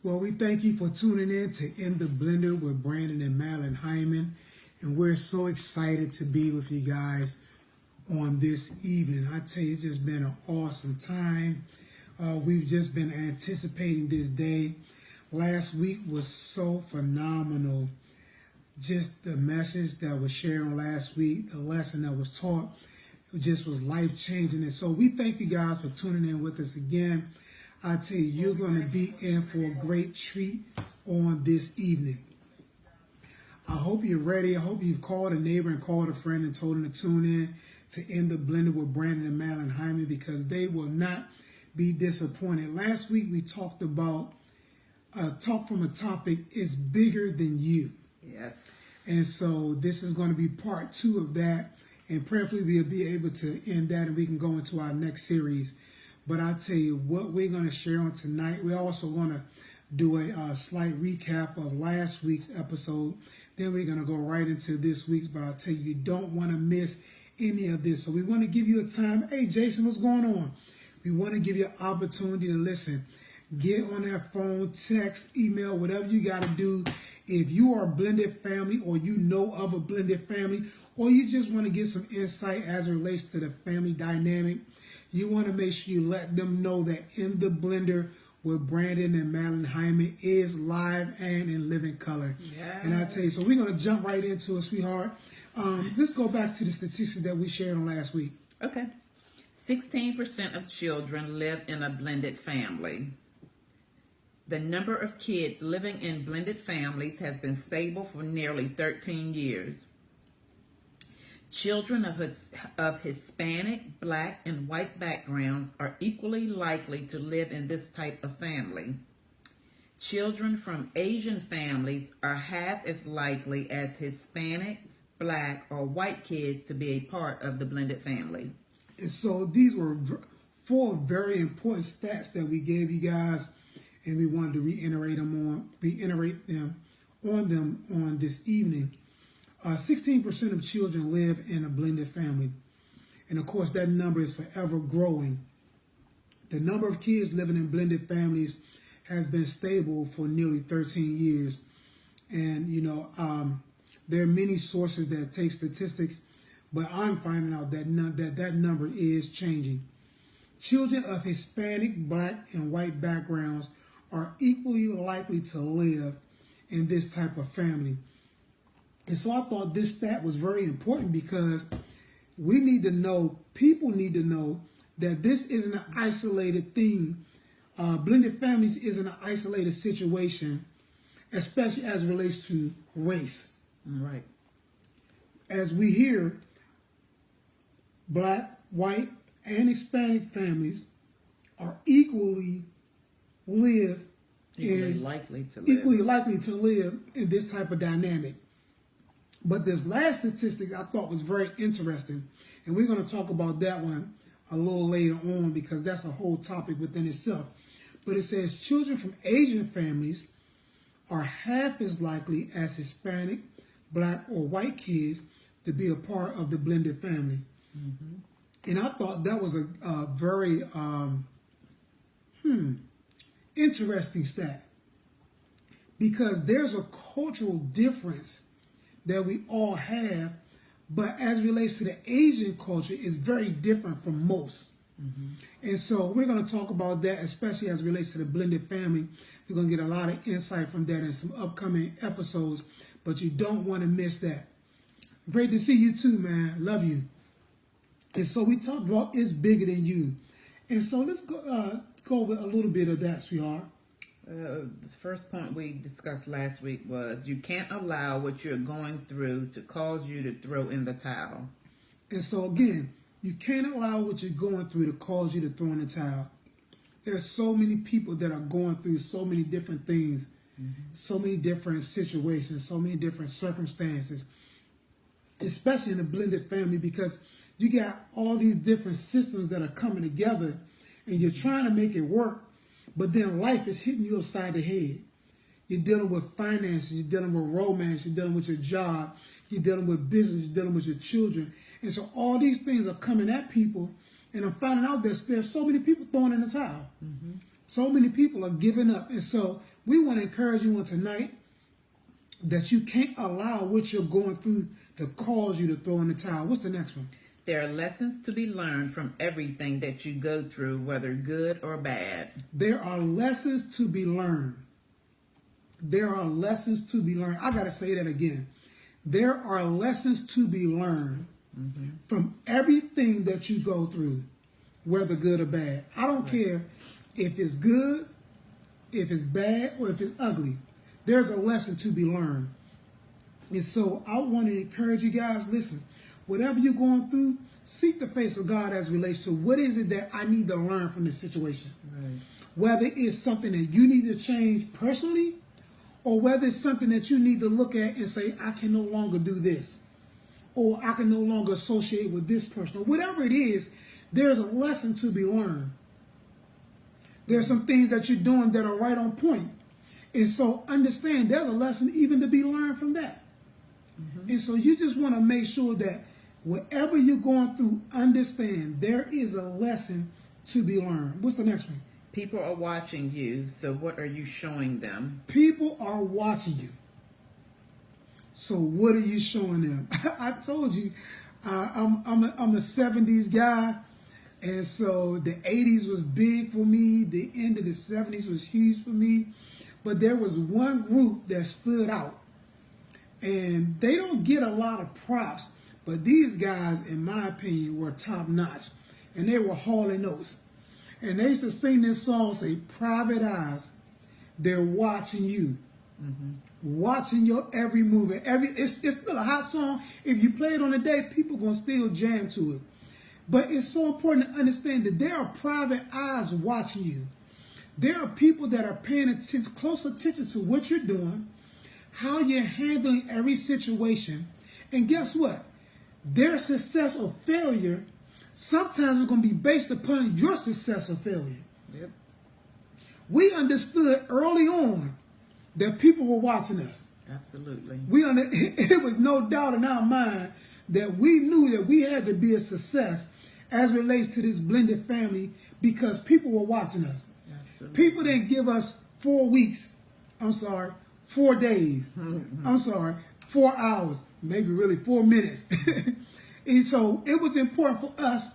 Well, we thank you for tuning in to In the Blender with Brandon and Madeline Hyman. And we're so excited to be with you guys on this evening. I tell you, it's just been an awesome time. We've just been anticipating this day. Last week was so phenomenal. Just the message that was shared on last week, the lesson that was taught, it just was life-changing. And so we thank you guys for tuning in with us again. I tell you, you're going to be in for a great treat on this evening. I hope you're ready. I hope you've called a neighbor and called a friend and told them to tune in to In the Blender with Brandon and Madeline Hyman, because they will not be disappointed. Last week we talked about from a topic is bigger than you. Yes. And so this is going to be part 2 of that, and prayerfully we'll be able to end that and we can go into our next series. But I'll tell you what we're going to share on tonight. We're also going to do a slight recap of last week's episode. Then we're going to go right into this week's. But I'll tell you, you don't want to miss any of this. So we want to give you a time. Hey, Jason, what's going on? We want to give you an opportunity to listen. Get on that phone, text, email, whatever you got to do. If you are a blended family, or you know of a blended family, or you just want to get some insight as it relates to the family dynamic, you want to make sure you let them know that In the Blender with Brandon and Madeline Hyman is live and in living color. Yeah. And I tell you, so we're going to jump right into it, sweetheart. Let's go back to the statistics that we shared on last week. Okay. 16% of children live in a blended family. The number of kids living in blended families has been stable for nearly 13 years. Children of Hispanic, Black, and white backgrounds are equally likely to live in this type of family. Children from Asian families are half as likely as Hispanic, Black, or white kids to be a part of the blended family. And so these were 4 very important stats that we gave you guys, and we wanted to reiterate them on this evening. 16% of children live in a blended family. And of course, that number is forever growing. The number of kids living in blended families has been stable for nearly 13 years. And, there are many sources that take statistics, but I'm finding out that that number is changing. Children of Hispanic, Black, and white backgrounds are equally likely to live in this type of family. And so I thought this stat was very important, because we need to know, people need to know, that this isn't an isolated thing. Blended families isn't an isolated situation, especially as it relates to race. Right. As we hear, Black, white, and Hispanic families are equally likely to live in this type of dynamic. But this last statistic I thought was very interesting, and we're going to talk about that one a little later on, because that's a whole topic within itself. But it says children from Asian families are half as likely as Hispanic, Black, or white kids to be a part of the blended family. Mm-hmm. And I thought that was a very interesting stat, because there's a cultural difference that we all have, but as it relates to the Asian culture, it's very different from most. Mm-hmm. And so we're going to talk about that, especially as it relates to the blended family. You're going to get a lot of insight from that in some upcoming episodes, but you don't want to miss that. Great to see you too, man. Love you. And so we talked about it's bigger than you. And so let's go over a little bit of that, sweetheart. The first point we discussed last week was you can't allow what you're going through to cause you to throw in the towel. And so again, you can't allow what you're going through to cause you to throw in the towel. There are so many people that are going through so many different things, so many different situations, so many different circumstances, especially in a blended family, because you got all these different systems that are coming together and you're trying to make it work. But then life is hitting you upside the head. You're dealing with finances, you're dealing with romance, you're dealing with your job, you're dealing with business, you're dealing with your children. And so all these things are coming at people, and I'm finding out that there's so many people throwing in the towel. Mm-hmm. So many people are giving up. And so we want to encourage you on tonight that you can't allow what you're going through to cause you to throw in the towel. What's the next one? There are lessons to be learned from everything that you go through, whether good or bad. There are lessons to be learned. There are lessons to be learned. I got to say that again. There are lessons to be learned from everything that you go through, whether good or bad. I don't care if it's good, if it's bad, or if it's ugly. There's a lesson to be learned. And so I want to encourage you guys, listen, whatever you're going through, seek the face of God as it relates to what is it that I need to learn from this situation. Right. Whether it's something that you need to change personally, or whether it's something that you need to look at and say, I can no longer do this, or I can no longer associate with this person, or whatever it is, there's a lesson to be learned. There's some things that you're doing that are right on point. And so understand there's a lesson even to be learned from that. And so you just want to make sure that whatever you're going through, understand there is a lesson to be learned. What's the next one? People are watching you, so what are you showing them? People are watching you. So what are you showing them? I told you, I'm a 70s guy, and so the 80s was big for me. The end of the 70s was huge for me. But there was one group that stood out, and they don't get a lot of props, but these guys, in my opinion, were top notch, and they were hauling notes. And they used to sing this song, say, private eyes, they're watching you. Watching your every move. It's still a hot song. If you play it on a day, people going to still jam to it. But it's so important to understand that there are private eyes watching you. There are people that are paying attention, close attention to what you're doing, how you're handling every situation. And guess what? Their success or failure sometimes is going to be based upon your success or failure. Yep. We understood early on that people were watching us. Absolutely. It was no doubt in our mind that we knew that we had to be a success as it relates to this blended family because people were watching us. Absolutely. People didn't give us 4 weeks. 4 days. 4 hours, maybe really 4 minutes. And so it was important for us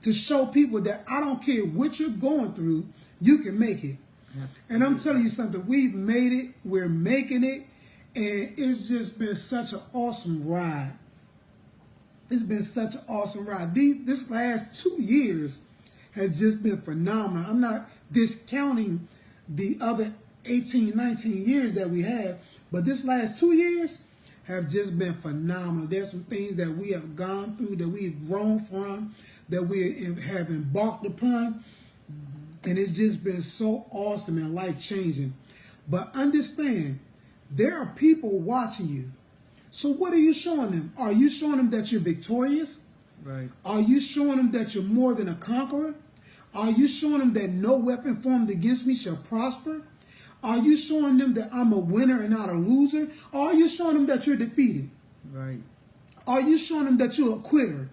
to show people that I don't care what you're going through, you can make it. Absolutely. And I'm telling you something, we've made it, we're making it, and it's just been such an awesome ride. It's been such an awesome ride. This last 2 years has just been phenomenal. I'm not discounting the other 18, 19 years that we have, but this last 2 years have just been phenomenal. There's some things that we have gone through, that we've grown from, that we have embarked upon, and it's just been so awesome and life-changing. But understand, there are people watching you. So what are you showing them? Are you showing them that you're victorious? Right. Are you showing them that you're more than a conqueror? Are you showing them that no weapon formed against me shall prosper? Are you showing them that I'm a winner and not a loser? Or are you showing them that you're defeated? Right. Are you showing them that you're a quitter?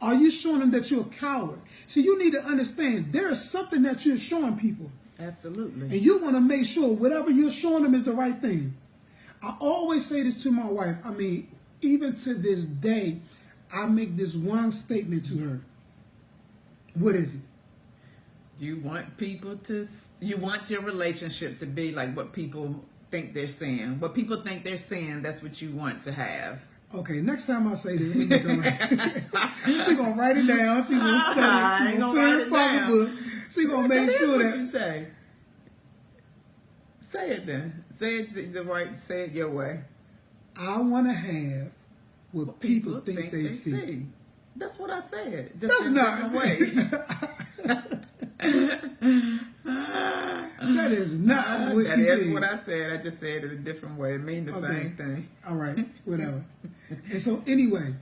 Are you showing them that you're a coward? See, you need to understand there is something that you're showing people. Absolutely. And you want to make sure whatever you're showing them is the right thing. I always say this to my wife. I mean, even to this day, I make this one statement to her. What is it? You want you want your relationship to be like what people think they're saying. What people think they're saying, that's what you want to have. Okay, next time I say this, she's going to write it down. She's going to study it. She's going to put it in the pocketbook. She's going to make sure that... you say. Say it then. Say it say it your way. I want to have what people think they see. That's what I said. Just That's in not... a different way. That is not what she said. That is what I said. I just said it a different way. It means the same thing. All right, whatever. And so anyway,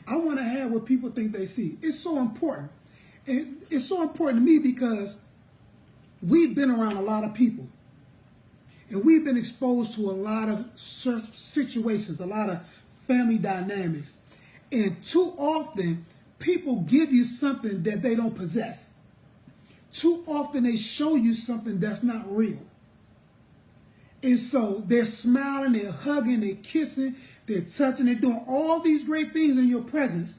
I want to have what people think they see. It's so important. And it's so important to me because we've been around a lot of people. And we've been exposed to a lot of situations, a lot of family dynamics. And too often, people give you something that they don't possess. too often they show you something that's not real. And so they're smiling, they're hugging, they're kissing, they're touching, they're doing all these great things in your presence.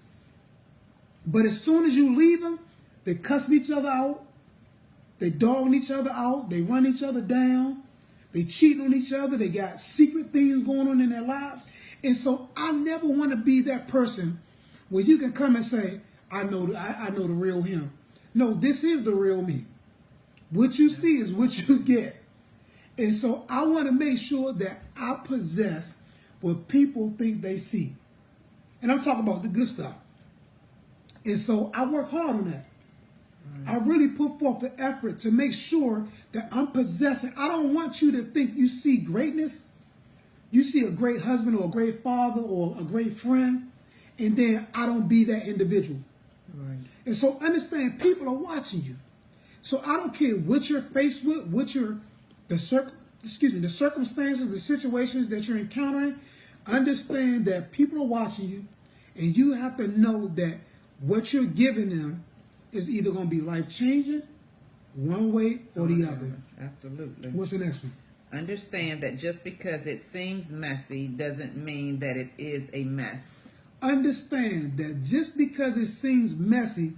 But as soon as you leave them, they cussing each other out, they dogging each other out, they run each other down, they cheating on each other, they got secret things going on in their lives. And so I never want to be that person where you can come and say, I know the real him. No, this is the real me. What you see is what you get. And so I want to make sure that I possess what people think they see. And I'm talking about the good stuff. And so I work hard on that. I really put forth the effort to make sure that I'm possessing. I don't want you to think you see greatness. You see a great husband or a great father or a great friend, and then I don't be that individual. Right. And so understand, people are watching you. So I don't care what you're faced with, the circumstances, the situations that you're encountering. Understand that people are watching you, and you have to know that what you're giving them is either going to be life-changing, one way or the other. Absolutely. What's the next one? Understand that just because it seems messy doesn't mean that it is a mess. Understand that just because it seems messy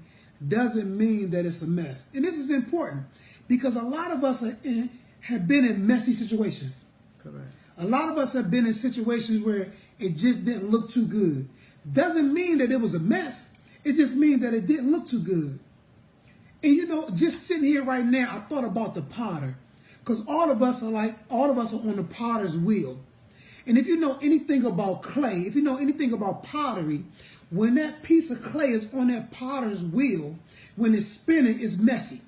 doesn't mean that it's a mess. And this is important because a lot of us have been in messy situations. Correct. A lot of us have been in situations where it just didn't look too good. Doesn't mean that it was a mess. It just means that it didn't look too good. And you know, just sitting here right now, I thought about the potter. Because all of us are on the potter's wheel. And if you know anything about clay, if you know anything about pottery, when that piece of clay is on that potter's wheel, when it's spinning, it's messy.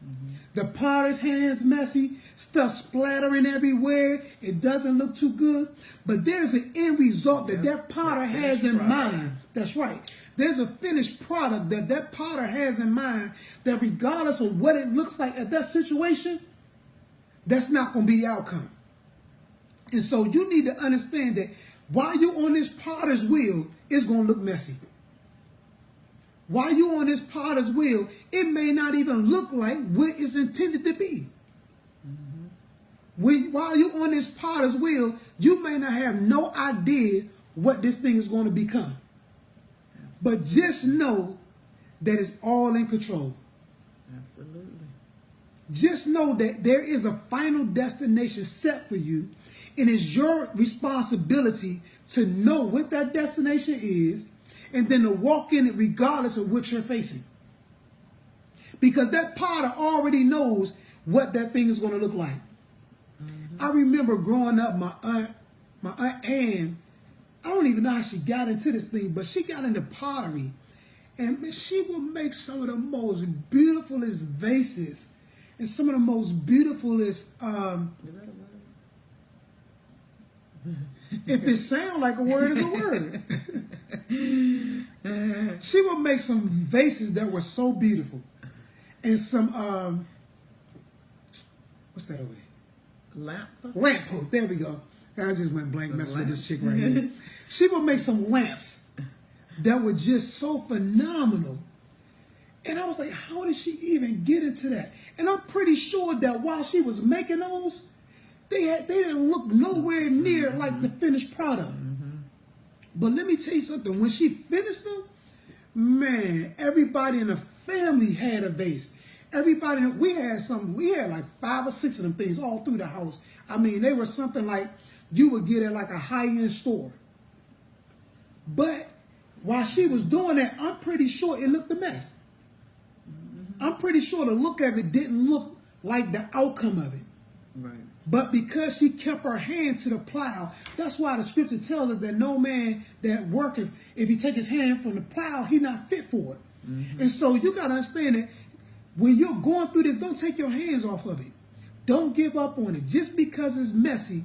Mm-hmm. The potter's hand's messy, stuff splattering everywhere. It doesn't look too good. But there's an end result that potter has in mind. That's right. There's a finished product that potter has in mind that regardless of what it looks like at that situation, that's not going to be the outcome. And so you need to understand that while you're on this potter's wheel, it's going to look messy. While you're on this potter's wheel, it may not even look like what it's intended to be. Mm-hmm. While you're on this potter's wheel, you may not have no idea what this thing is going to become. But just know that it's all in control. Absolutely. Just know that there is a final destination set for you, and it's your responsibility to know what that destination is and then to walk in it regardless of what you're facing. Because that potter already knows what that thing is going to look like. Mm-hmm. I remember growing up, my aunt Ann, I don't even know how she got into this thing, but she got into pottery. And she would make some of the most beautifulest vases and some of the most beautifulest, if it sounds like a word, it's a word. She would make some vases that were so beautiful. And some, what's that over there? Lamp post. There we go. I just went blank messing with this chick right here. She would make some lamps that were just so phenomenal. And I was like, how did she even get into that? And I'm pretty sure that while she was making those, they didn't look nowhere near like the finished product. Mm-hmm. But let me tell you something. When she finished them, man, everybody in the family had a vase. We had like 5 or 6 of them things all through the house. I mean, they were something like you would get at like a high-end store. But while she was doing that, I'm pretty sure it looked a mess. Mm-hmm. I'm pretty sure the look of it didn't look like the outcome of it. Right. But because she kept her hand to the plow, that's why the scripture tells us that no man that worketh, if he take his hand from the plow, he not fit for it. Mm-hmm. And so you got to understand that when you're going through this, don't take your hands off of it. Don't give up on it. Just because it's messy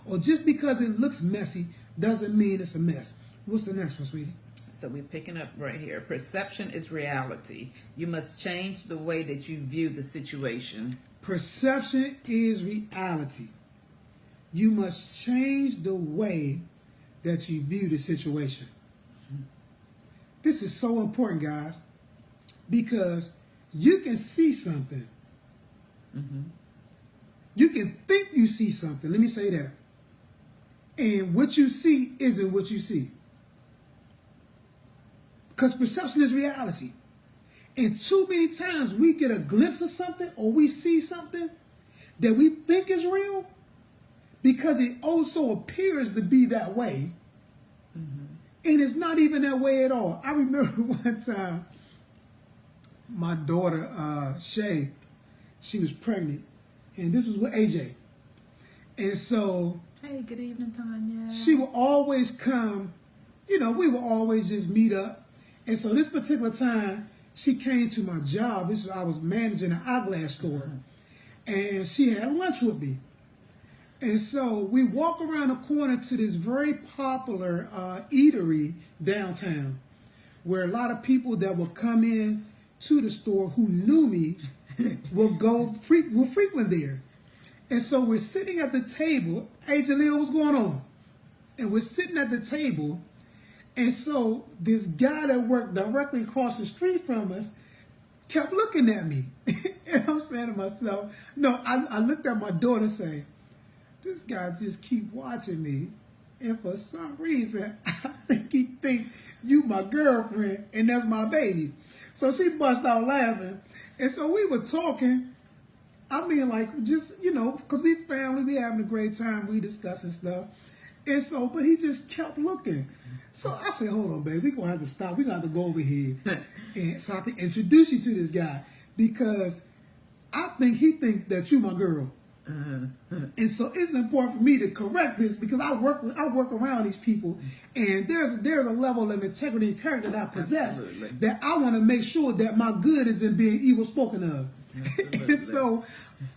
or just because it looks messy doesn't mean it's a mess. What's the next one, sweetie? So we're picking up right here. Perception is reality. You must change the way that you view the situation. Perception is reality. You must change the way that you view the situation. This is so important, guys, because You can see something. Mm-hmm. You can think you see something. Let me say that. And what you see isn't what you see. Because perception is reality. And too many times we get a glimpse of something or we see something that we think is real because it also appears to be that way. Mm-hmm. And it's not even that way at all. I remember one time my daughter, Shay, she was pregnant. And this was with AJ. And so... Hey, good evening, Tanya. She would always come, we would always just meet up. And so this particular time, she came to my job. I was managing an eyeglass store. And she had lunch with me. And so we walk around the corner to this very popular eatery downtown where a lot of people that will come in to the store who knew me will frequent there. And so we're sitting at the table. Hey, Jaleel, what's going on? And we're sitting at the table. And so this guy that worked directly across the street from us kept looking at me. And I'm saying to myself, no, I looked at my daughter and say, this guy just keep watching me. And for some reason, I think he think you my girlfriend and that's my baby. So she bust out laughing. And so we were talking. I mean, like, just, because we family, we having a great time, we discussing stuff. And so, but he just kept looking. So I said, hold on, baby, we're going to have to stop. We're going to have to go over here and so I can introduce you to this guy because I think he thinks that you my girl. And so it's important for me to correct this because I work around these people and there's a level of integrity and character that I possess. Absolutely. That I want to make sure that my good isn't being evil spoken of. And so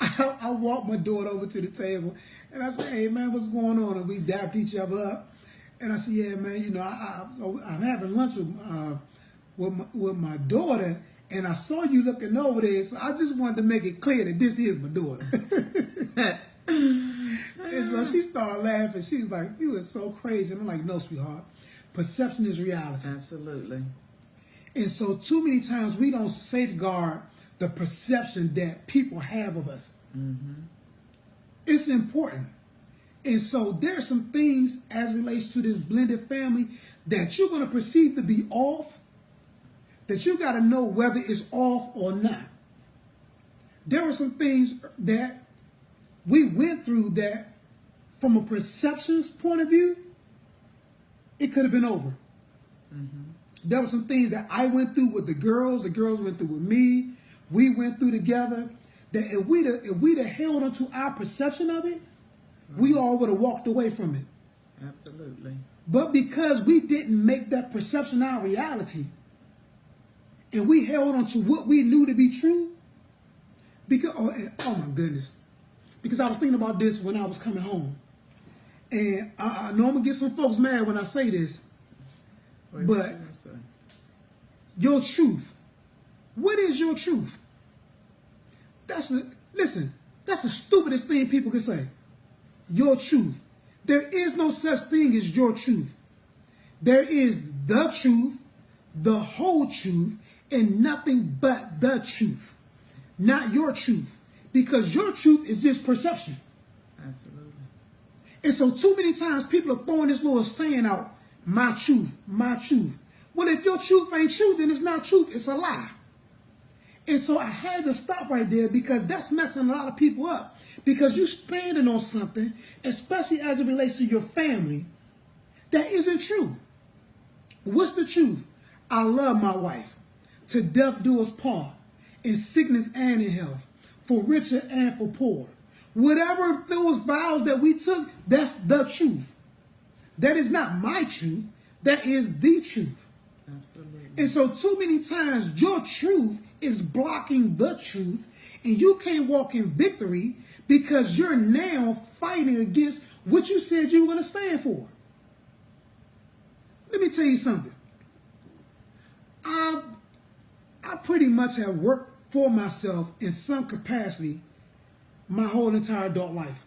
I walked my daughter over to the table and I said, hey man, what's going on? And we dapped each other up. And I said, yeah man, I'm having lunch with my daughter and I saw you looking over there. So I just wanted to make it clear that this is my daughter. And so she started laughing. She was like, you are so crazy. And I'm like, no, sweetheart. Perception is reality. Absolutely. And so too many times we don't safeguard the perception that people have of us. Mm-hmm. It's important. And so there are some things as relates to this blended family that you're going to perceive to be off, that you got to know whether it's off or not. There are some things that we went through that from a perceptions point of view, it could have been over. Mm-hmm. There were some things that I went through with the girls went through with me, we went through together, that if we'd have held onto our perception of it, we all would have walked away from it. Absolutely. But because we didn't make that perception our reality, and we held on to what we knew to be true, because, oh my goodness. Because I was thinking about this when I was coming home. And I know I'm going to get some folks mad when I say this, but your truth. What is your truth? That's the stupidest thing people can say. Your truth. There is no such thing as your truth. There is the truth, the whole truth, and nothing but the truth. Not your truth. Because your truth is just perception. Absolutely. And so too many times people are throwing this little saying out, my truth, my truth. Well, if your truth ain't true, then it's not truth, it's a lie. And so I had to stop right there because that's messing a lot of people up. Because you're standing on something, especially as it relates to your family, that isn't true. What's the truth? I love my wife. To death do us part. In sickness and in health. For richer and for poor. Whatever those vows that we took, that's the truth. That is not my truth. That is the truth. Absolutely. And so too many times your truth is blocking the truth and you can't walk in victory because you're now fighting against what you said you were going to stand for. Let me tell you something. I pretty much have worked for myself in some capacity my whole entire adult life.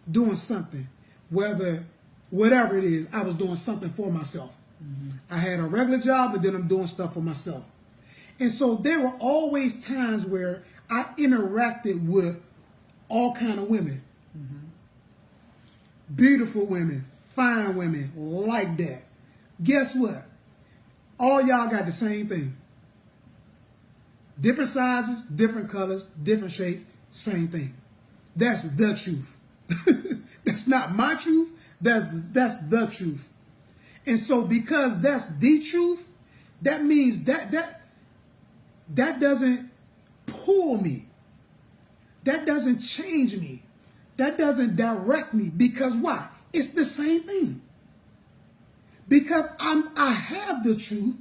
Doing something. Whatever it is, I was doing something for myself. Mm-hmm. I had a regular job, but then I'm doing stuff for myself. And so there were always times where I interacted with all kind of women. Beautiful women, fine women, like that. Guess what? All y'all got the same thing. Different sizes, different colors, different shapes, same thing. That's the truth. That's not my truth. That's the truth. And so because that's the truth, that means that doesn't pull me. That doesn't change me. That doesn't direct me. Because why? It's the same thing. Because I have the truth.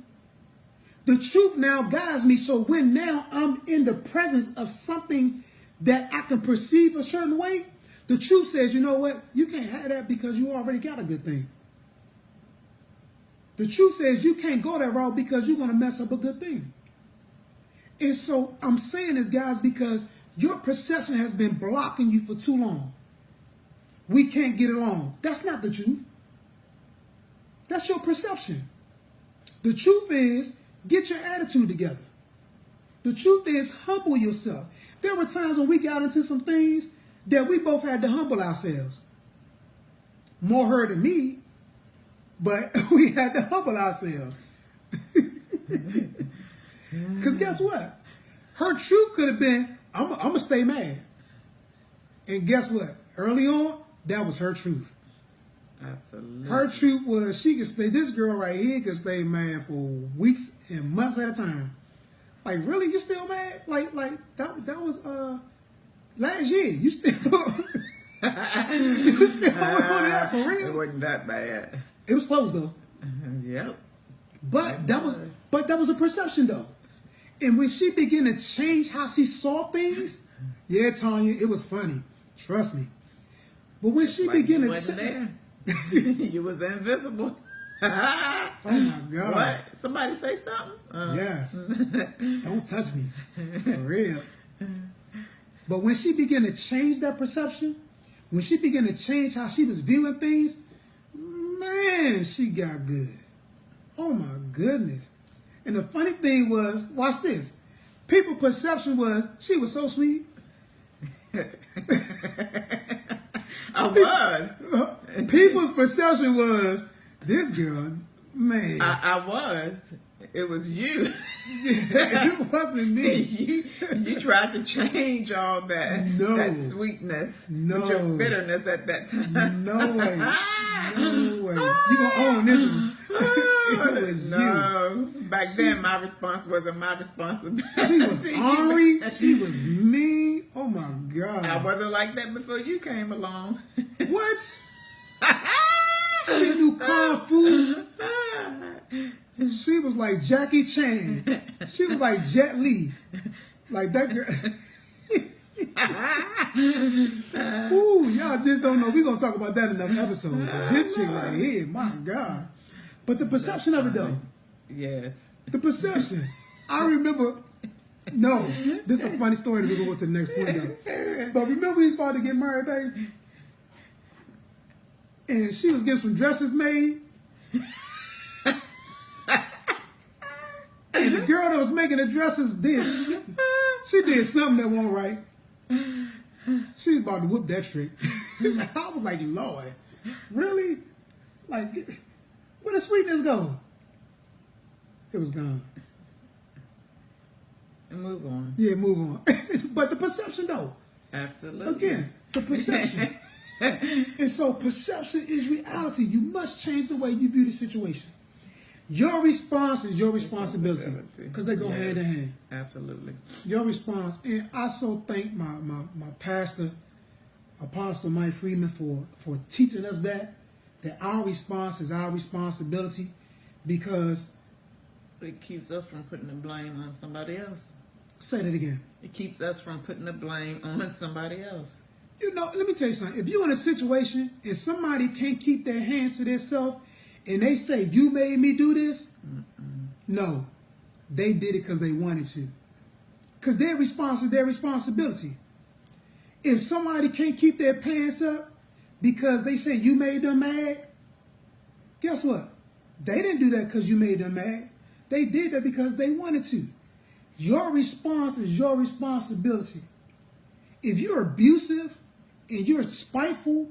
The truth now guides me. So when now I'm in the presence of something that I can perceive a certain way, the truth says, you know what? You can't have that because you already got a good thing. The truth says you can't go that route because you're going to mess up a good thing. And so I'm saying this, guys, because your perception has been blocking you for too long. We can't get along. That's not the truth. That's your perception. The truth is, get your attitude together. The truth is, humble yourself. There were times when we got into some things that we both had to humble ourselves. More her than me, but we had to humble ourselves. Because guess what? Her truth could have been, I'm going to stay mad. And guess what? Early on, that was her truth. Absolutely. Her truth was she could stay, this girl right here could stay mad for weeks and months at a time. Like, really? You still mad? Like that was last year. You still you still doing that for real? It wasn't that bad. It was close though. Yep. But that was a perception though. And when she began to change how she saw things, yeah, Tanya, it was funny. Trust me. But when she began to wasn't there. You was invisible. Oh my God. What? Somebody say something? Yes. Don't touch me. For real. But when she began to change that perception, when she began to change how she was viewing things, man, she got good. Oh my goodness. And the funny thing was, watch this. People's perception was she was so sweet. I was. People's perception was this girl, man. I was. It was you. It wasn't me. You tried to change all that, that sweetness with your bitterness at that time. No way. No way. You gonna own this one. It was you. Back then my response wasn't my responsibility. She was ornery. She was mean. Oh my God. I wasn't like that before you came along. What? She knew Kung Fu. She was like Jackie Chan. She was like Jet Li. Like that girl. Ooh, y'all just don't know. We're going to talk about that in another episode. But this chick right here, my God. But the perception of it, though. Yes. The perception. I remember. No, this is a funny story. We're going to go to the next point, though. But remember he's about to get married, baby? And she was getting some dresses made. And the girl that was making the dresses she did something that wasn't right. She was about to whoop that trick. I was like, Lord, really? Like, where the sweetness go? It was gone. And move on. Yeah, move on. But the perception, though. Absolutely. Again, the perception. And so perception is reality. You must change the way you view the situation. Your response is your responsibility because they go hand in hand. Absolutely. Your response. And I so thank my pastor, Apostle Mike Freeman, for teaching us that our response is our responsibility because it keeps us from putting the blame on somebody else. Say that again. It keeps us from putting the blame on somebody else. You know, let me tell you something. If you're in a situation and somebody can't keep their hands to themselves and they say, you made me do this, no, they did it because they wanted to. Because their response is their responsibility. If somebody can't keep their pants up because they say you made them mad, guess what? They didn't do that because you made them mad. They did that because they wanted to. Your response is your responsibility. If you're abusive and you're spiteful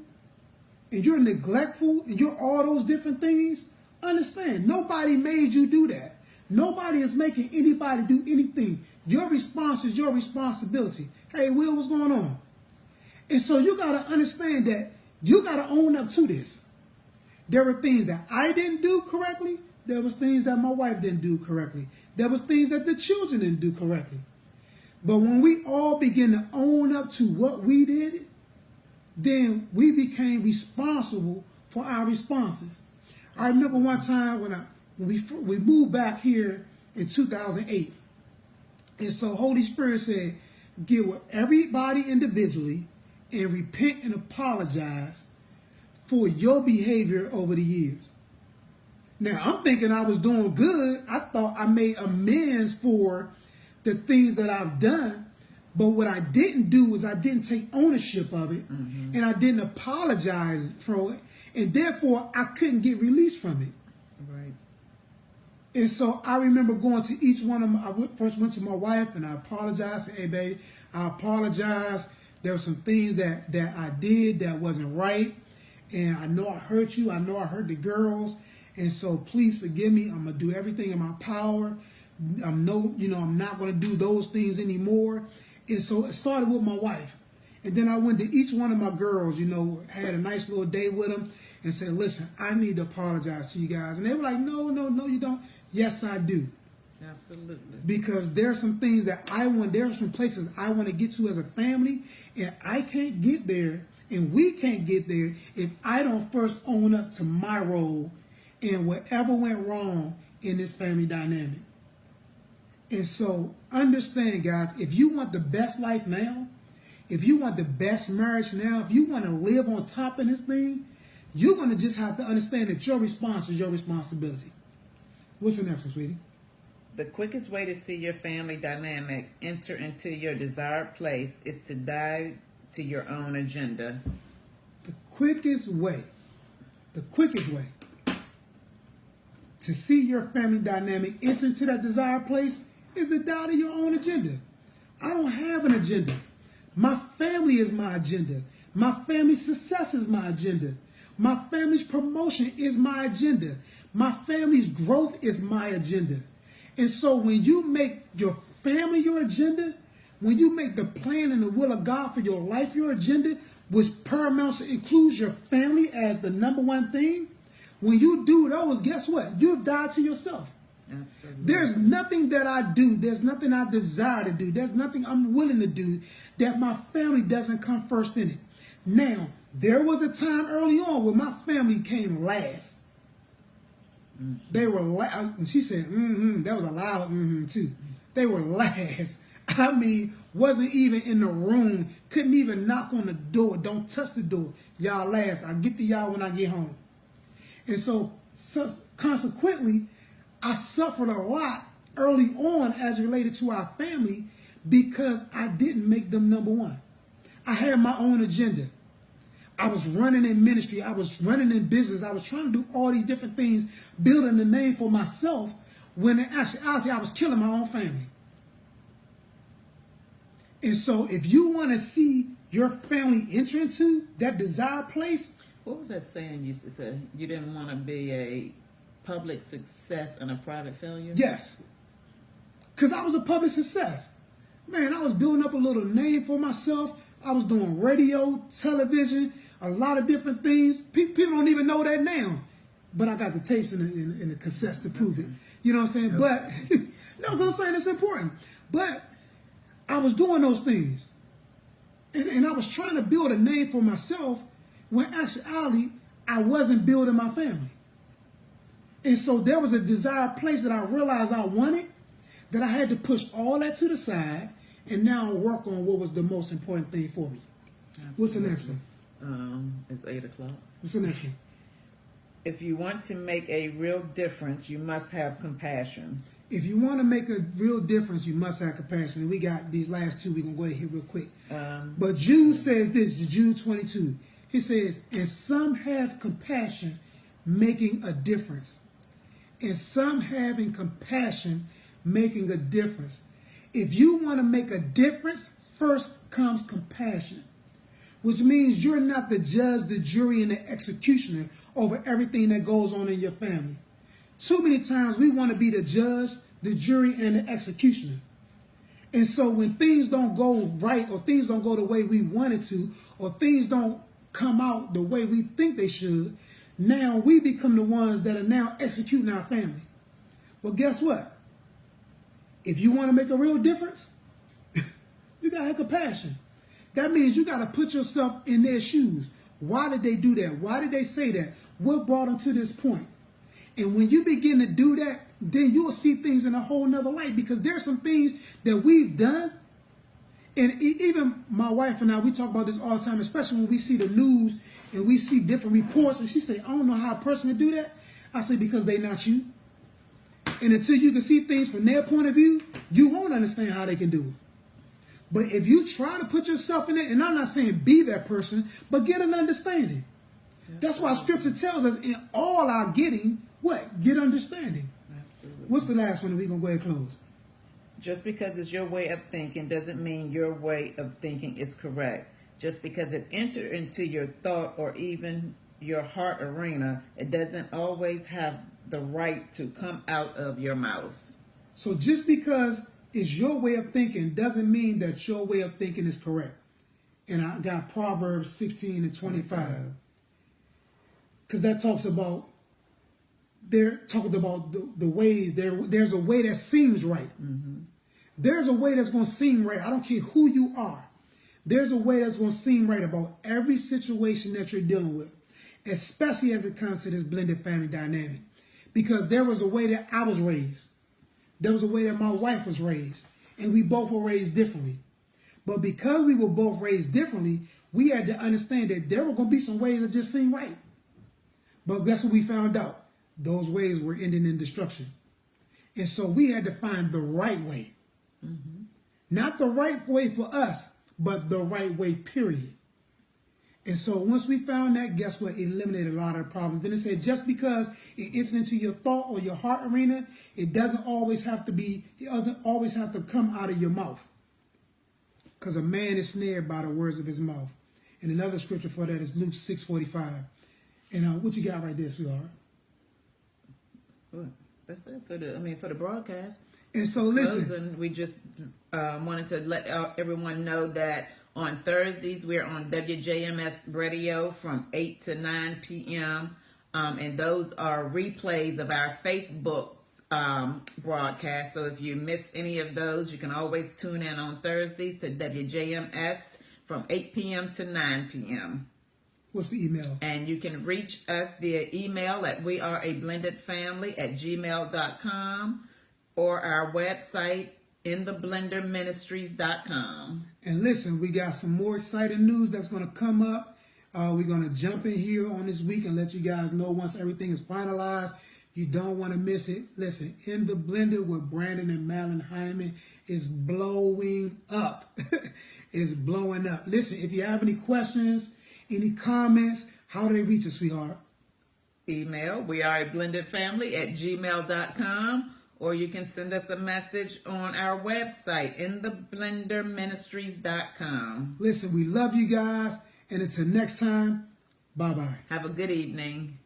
and you're neglectful and you're all those different things, understand, nobody made you do that. Nobody is making anybody do anything. Your response is your responsibility. Hey, Will, what's going on? And so you got to understand that you got to own up to this. There were things that I didn't do correctly. There was things that my wife didn't do correctly. There was things that the children didn't do correctly. But when we all begin to own up to what we did, then we became responsible for our responses. I remember one time when we moved back here in 2008. And so Holy Spirit said, get with everybody individually and repent and apologize for your behavior over the years. Now, I'm thinking I was doing good. I thought I made amends for the things that I've done. But what I didn't do was I didn't take ownership of it. And I didn't apologize for it. And therefore, I couldn't get released from it. Right. And so I remember going to each one of them. I first went to my wife and I apologized. Said, hey, baby, I apologize. There were some things that I did that wasn't right. And I know I hurt you. I know I hurt the girls. And so please forgive me. I'm going to do everything in my power. I'm not going to do those things anymore. And so it started with my wife. And then I went to each one of my girls, had a nice little day with them and said, listen, I need to apologize to you guys. And they were like, no, you don't. Yes, I do. Absolutely. Because there are some things that there are some places I want to get to as a family, and I can't get there, and we can't get there if I don't first own up to my role in whatever went wrong in this family dynamic. And so understand, guys, if you want the best life now, if you want the best marriage now, if you want to live on top of this thing, you're going to just have to understand that your response is your responsibility. What's the next one, sweetie? The quickest way to see your family dynamic enter into your desired place is to dive to your own agenda. The quickest way to see your family dynamic enter into that desired place is to die to your own agenda. I don't have an agenda. My family is my agenda. My family's success is my agenda. My family's promotion is my agenda. My family's growth is my agenda. And so when you make your family your agenda, when you make the plan and the will of God for your life your agenda, which paramount includes your family as the number one thing, when you do those, guess what? You've died to yourself. Absolutely. There's nothing that I do. There's nothing I desire to do. There's nothing I'm willing to do that my family doesn't come first in it. Now, there was a time early on where my family came last. They were last. She said, that was a loud too. They were last. I mean, wasn't even in the room. Couldn't even knock on the door. Don't touch the door. Y'all last. I'll get to y'all when I get home. And so consequently, I suffered a lot early on as related to our family because I didn't make them number one. I had my own agenda. I was running in ministry. I was running in business. I was trying to do all these different things, building a name for myself, when in actuality I was killing my own family. And so if you want to see your family enter into that desired place. What was that saying you used to say? You didn't want to be a public success and a private failure? Yes. Because I was a public success. Man, I was building up a little name for myself. I was doing radio, television, a lot of different things. People don't even know that now. But I got the tapes and the cassettes to prove it. You know what I'm saying? Okay. But, no, I'm saying it's important. But I was doing those things. And I was trying to build a name for myself when actually I wasn't building my family. And so there was a desired place that I realized I wanted, that I had to push all that to the side and now work on what was the most important thing for me. Absolutely. What's the next one? It's 8 o'clock. What's the next one? If you want to make a real difference, you must have compassion. If you want to make a real difference, you must have compassion. And we got these last two we're going to go ahead and hit real quick. But Jude says this, Jude 22. He says, and some have compassion, making a difference. And some having compassion, making a difference. if you want to make a difference, first comes compassion, which means you're not the judge, the jury, and the executioner over everything that goes on in your family. Too many times we want to be the judge, the jury, and the executioner. And so when things don't go right, or things don't go the way we wanted to, or things don't come out the way we think they should, now we become the ones that are now executing our family. Well, guess what? If you want to make a real difference, you got to have compassion. That means you got to put yourself in their shoes. Why did they do that? Why did they say that? What brought them to this point? And when you begin to do that, then you'll see things in a whole nother light, because there's some things that we've done. And even my wife and I, we talk about this all the time, especially when we see the news and we see different reports. And she say, I don't know how a person can do that. I say, because they not you. And until you can see things from their point of view, you won't understand how they can do it. But if you try to put yourself in it, and I'm not saying be that person, but get an understanding. That's why Scripture tells us in all our getting, what? Get understanding. Absolutely. What's the last one that we're going to go ahead and close? Just because it's your way of thinking doesn't mean your way of thinking is correct. Just because it entered into your thought or even your heart arena, it doesn't always have the right to come out of your mouth. So just because it's your way of thinking doesn't mean that your way of thinking is correct. And I got Proverbs 16 and 25. Because that talks about, they're talking about the ways, there's a way that seems right. Mm-hmm. There's a way that's going to seem right. I don't care who you are. There's a way that's going to seem right about every situation that you're dealing with, especially as it comes to this blended family dynamic. Because there was a way that I was raised. There was a way that my wife was raised. And we both were raised differently. But because we were both raised differently, we had to understand that there were going to be some ways that just seemed right. But guess what we found out? Those ways were ending in destruction. And so we had to find the right way. Mm-hmm. Not the right way for us, but the right way, period. And so once we found that, guess what? It eliminated a lot of the problems. Then it said just because it enters into your thought or your heart arena, it doesn't always have to come out of your mouth. Because a man is snared by the words of his mouth. And another scripture for that is Luke 6:45. And what you got right there, sweetheart? That's it for the broadcast. And so listen. And we just wanted to let everyone know that on Thursdays, we're on WJMS Radio from 8 to 9 p.m. And those are replays of our Facebook broadcast. So if you miss any of those, you can always tune in on Thursdays to WJMS from 8 p.m. to 9 p.m. What's the email? And you can reach us via email at weareablendedfamily@gmail.com or our website, intheblenderministries.com. And listen, we got some more exciting news that's going to come up. We're going to jump in here on this week and let you guys know once everything is finalized. You don't want to miss it. Listen, In the Blender with Brandon and Madeline Hyman is blowing up. It's blowing up. Listen, if you have any questions, any comments, how do they reach us, sweetheart? Email, weareablendedfamily@gmail.com. Or you can send us a message on our website, intheblenderministries.com. Listen, we love you guys. And until next time, bye-bye. Have a good evening.